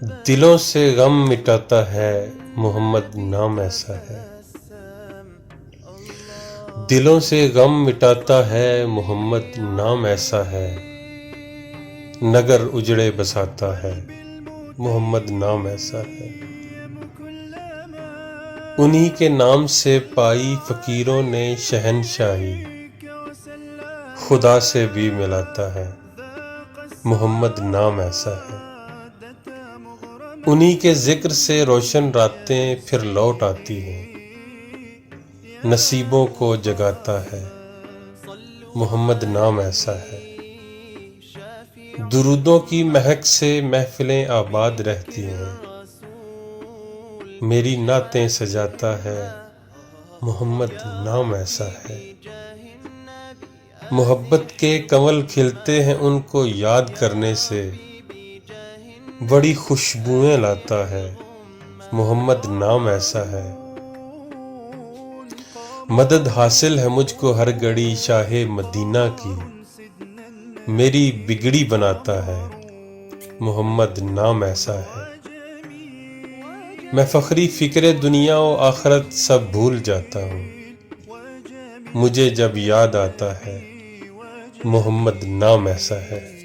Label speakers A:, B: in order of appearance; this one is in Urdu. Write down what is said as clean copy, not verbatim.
A: دلوں سے غم مٹاتا ہے محمد نام ایسا ہے، دلوں سے غم مٹاتا ہے محمد نام ایسا ہے، نگر اجڑے بساتا ہے محمد نام ایسا ہے۔ انہی کے نام سے پائی فقیروں نے شہنشاہی، خدا سے بھی ملاتا ہے محمد نام ایسا ہے۔ انہی کے ذکر سے روشن راتیں پھر لوٹ آتی ہیں، نصیبوں کو جگاتا ہے محمد نام ایسا ہے۔ درودوں کی مہک سے محفلیں آباد رہتی ہیں، میری نعتیں سجاتا ہے محمد نام ایسا ہے۔ محبت کے کنول کھلتے ہیں ان کو یاد کرنے سے، بڑی خوشبوئیں لاتا ہے محمد نام ایسا ہے۔ مدد حاصل ہے مجھ کو ہر گھڑی شاہ مدینہ کی، میری بگڑی بناتا ہے محمد نام ایسا ہے۔ میں فخری فکر دنیا و آخرت سب بھول جاتا ہوں، مجھے جب یاد آتا ہے محمد نام ایسا ہے۔